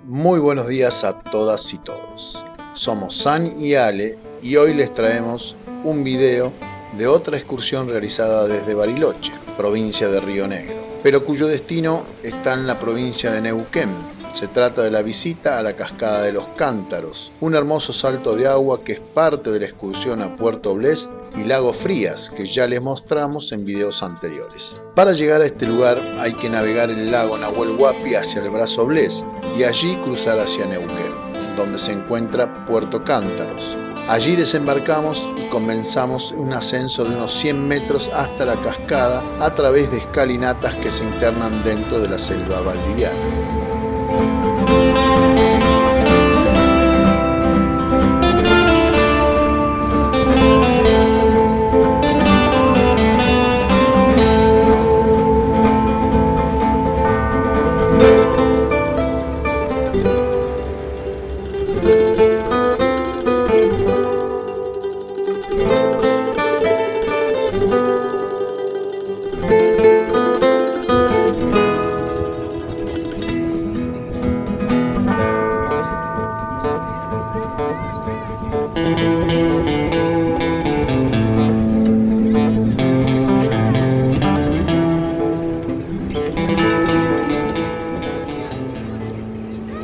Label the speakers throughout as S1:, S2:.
S1: Muy buenos días a todas y todos. Somos San y Ale y hoy les traemos un video de otra excursión realizada desde Bariloche, provincia de Río Negro, pero cuyo destino está en la provincia de Neuquén. Se trata de la visita a la Cascada de los Cántaros, un hermoso salto de agua que es parte de la excursión a Puerto Blest y Lago Frías, que ya les mostramos en videos anteriores. Para llegar a este lugar hay que navegar el lago Nahuel Huapi hacia el brazo Blest y allí cruzar hacia Neuquén, donde se encuentra Puerto Cántaros. Allí desembarcamos y comenzamos un ascenso de unos 100 metros hasta la cascada a través de escalinatas que se internan dentro de la selva valdiviana.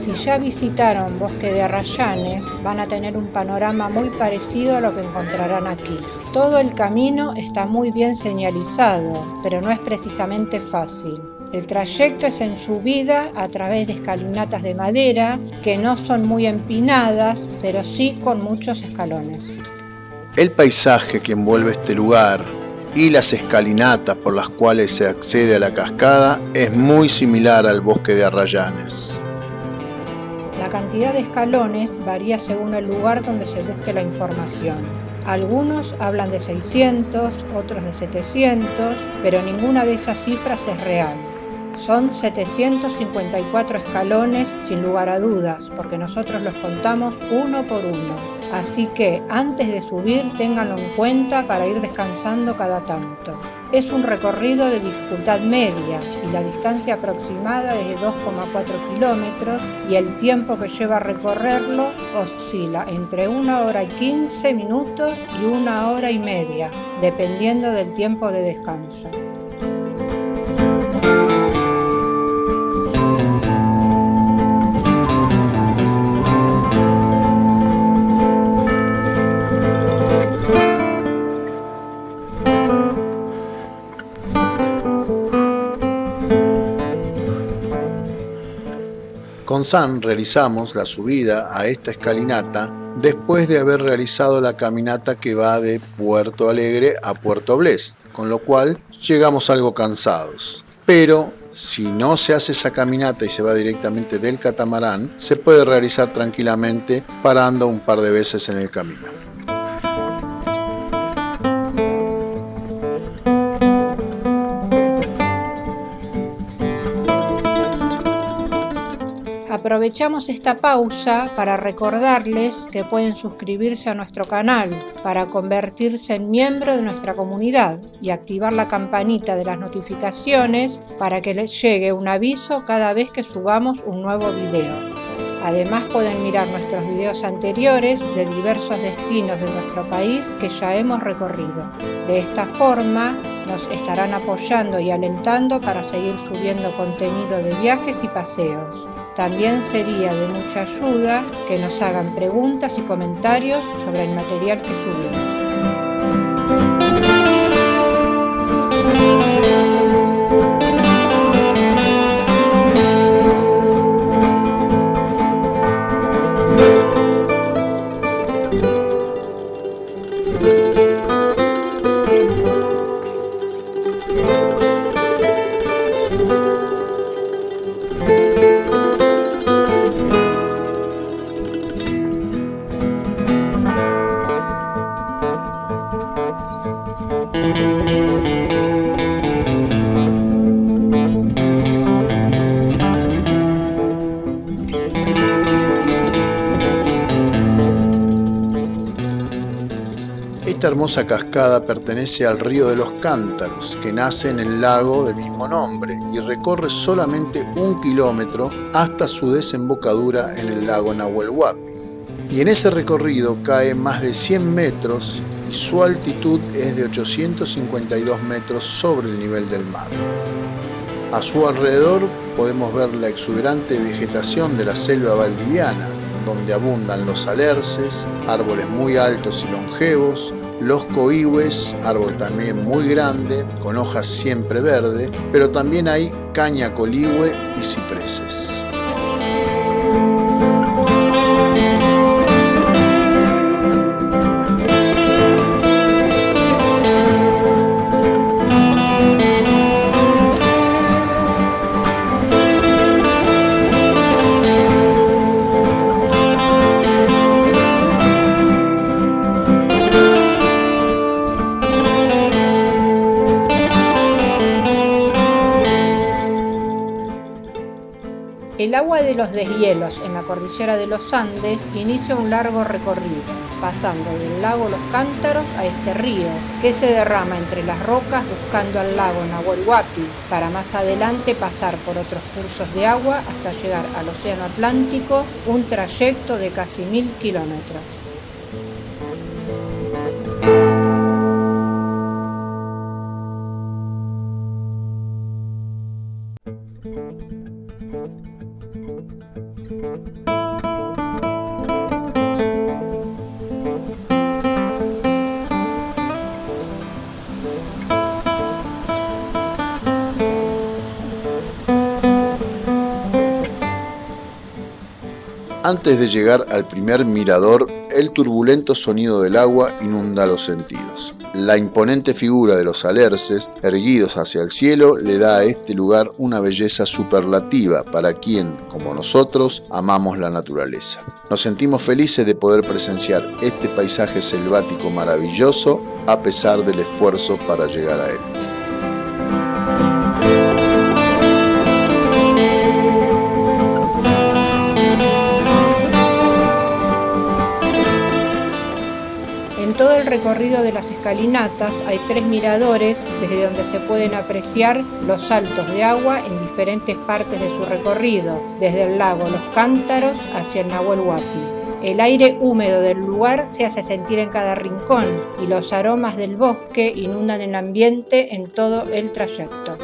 S2: Si ya visitaron Bosque de Arrayanes, van a tener un panorama muy parecido a lo que encontrarán aquí. Todo el camino está muy bien señalizado, pero no es precisamente fácil. El trayecto es en subida a través de escalinatas de madera, que no son muy empinadas, pero sí con muchos escalones.
S1: El paisaje que envuelve este lugar y las escalinatas por las cuales se accede a la cascada es muy similar al Bosque de Arrayanes.
S2: La cantidad de escalones varía según el lugar donde se busque la información. Algunos hablan de 600, otros de 700, pero ninguna de esas cifras es real. Son 754 escalones sin lugar a dudas, porque nosotros los contamos uno por uno. Así que antes de subir ténganlo en cuenta para ir descansando cada tanto. Es un recorrido de dificultad media y la distancia aproximada es de 2,4 kilómetros y el tiempo que lleva a recorrerlo oscila entre 1 hora y 15 minutos y 1 hora y media, dependiendo del tiempo de descanso.
S1: Con San realizamos la subida a esta escalinata después de haber realizado la caminata que va de Puerto Alegre a Puerto Blest, con lo cual llegamos algo cansados. Pero si no se hace esa caminata y se va directamente del catamarán, se puede realizar tranquilamente parando un par de veces en el camino.
S2: Aprovechamos esta pausa para recordarles que pueden suscribirse a nuestro canal para convertirse en miembro de nuestra comunidad y activar la campanita de las notificaciones para que les llegue un aviso cada vez que subamos un nuevo video. Además pueden mirar nuestros videos anteriores de diversos destinos de nuestro país que ya hemos recorrido. De esta forma nos estarán apoyando y alentando para seguir subiendo contenido de viajes y paseos. También sería de mucha ayuda que nos hagan preguntas y comentarios sobre el material que subimos.
S1: Esta hermosa cascada pertenece al río de los Cántaros, que nace en el lago del mismo nombre y recorre solamente 1 kilómetro hasta su desembocadura en el lago Nahuel Huapi. Y en ese recorrido cae más de 100 metros y su altitud es de 852 metros sobre el nivel del mar. A su alrededor podemos ver la exuberante vegetación de la selva valdiviana, donde abundan los alerces, árboles muy altos y longevos, los coihues, árbol también muy grande, con hojas siempre verdes, pero también hay caña coligüe y cipreses.
S2: El agua de los deshielos en la cordillera de los Andes inicia un largo recorrido, pasando del lago Los Cántaros a este río, que se derrama entre las rocas buscando al lago Nahuel Huapi, para más adelante pasar por otros cursos de agua hasta llegar al Océano Atlántico, un trayecto de casi 1000 kilómetros.
S1: Antes de llegar al primer mirador, el turbulento sonido del agua inunda los sentidos. La imponente figura de los alerces, erguidos hacia el cielo, le da a este lugar una belleza superlativa para quien, como nosotros, amamos la naturaleza. Nos sentimos felices de poder presenciar este paisaje selvático maravilloso, a pesar del esfuerzo para llegar a él.
S2: En todo el recorrido de las escalinatas hay 3 miradores desde donde se pueden apreciar los saltos de agua en diferentes partes de su recorrido, desde el lago Los Cántaros hacia el Nahuel Huapi. El aire húmedo del lugar se hace sentir en cada rincón y los aromas del bosque inundan el ambiente en todo el trayecto.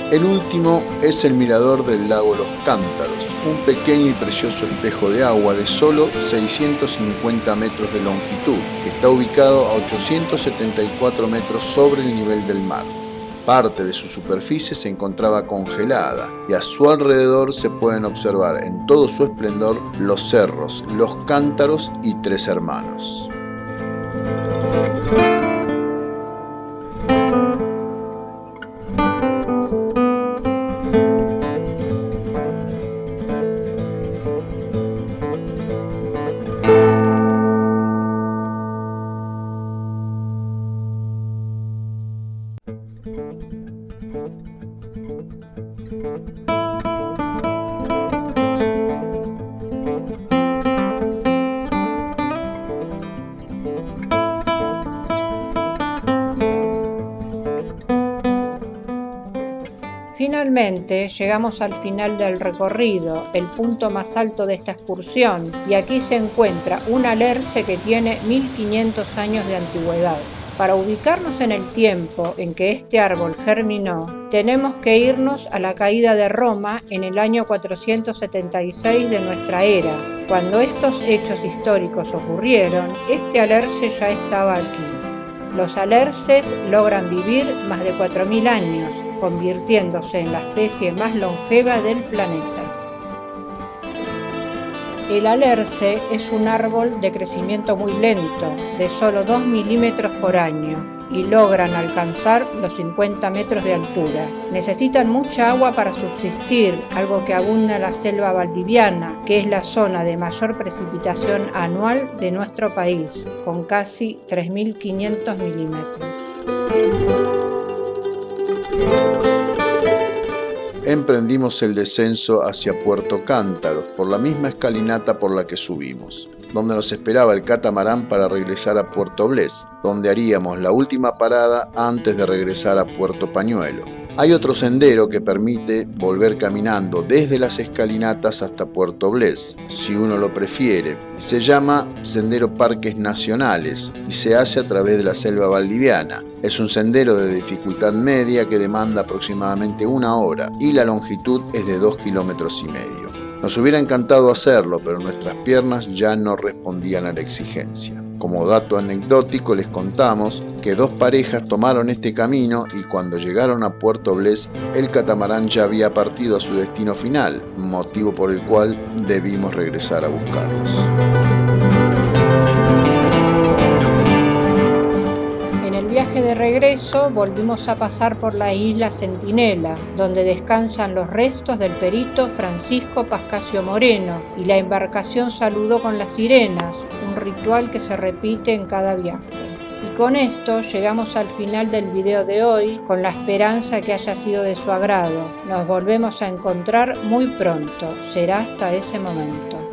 S1: El último es el mirador del lago Los Cántaros, un pequeño y precioso espejo de agua de solo 650 metros de longitud, que está ubicado a 874 metros sobre el nivel del mar. Parte de su superficie se encontraba congelada y a su alrededor se pueden observar en todo su esplendor los cerros, Los Cántaros y Tres Hermanos.
S2: Finalmente llegamos al final del recorrido, el punto más alto de esta excursión, y aquí se encuentra un alerce que tiene 1500 años de antigüedad. Para ubicarnos en el tiempo en que este árbol germinó, tenemos que irnos a la caída de Roma en el año 476 de nuestra era. Cuando estos hechos históricos ocurrieron, este alerce ya estaba aquí. Los alerces logran vivir más de 4000 años, convirtiéndose en la especie más longeva del planeta. El alerce es un árbol de crecimiento muy lento, de solo 2 milímetros por año, y logran alcanzar los 50 metros de altura. Necesitan mucha agua para subsistir, algo que abunda en la selva valdiviana, que es la zona de mayor precipitación anual de nuestro país, con casi 3.500 milímetros.
S1: Emprendimos el descenso hacia Puerto Cántaros por la misma escalinata por la que subimos, donde nos esperaba el catamarán para regresar a Puerto Blest, donde haríamos la última parada antes de regresar a Puerto Pañuelo. Hay otro sendero que permite volver caminando desde las escalinatas hasta Puerto Blest, si uno lo prefiere. Se llama Sendero Parques Nacionales y se hace a través de la selva valdiviana. Es un sendero de dificultad media que demanda aproximadamente 1 hora y la longitud es de 2,5 kilómetros. Nos hubiera encantado hacerlo, pero nuestras piernas ya no respondían a la exigencia. Como dato anecdótico les contamos que 2 parejas tomaron este camino y cuando llegaron a Puerto Blest el catamarán ya había partido a su destino final, motivo por el cual debimos regresar a buscarlos.
S2: En el viaje de regreso volvimos a pasar por la isla Centinela, donde descansan los restos del perito Francisco Pascasio Moreno, y la embarcación saludó con las sirenas, un ritual que se repite en cada viaje. Y con esto llegamos al final del video de hoy, con la esperanza que haya sido de su agrado. Nos volvemos a encontrar muy pronto, será hasta ese momento.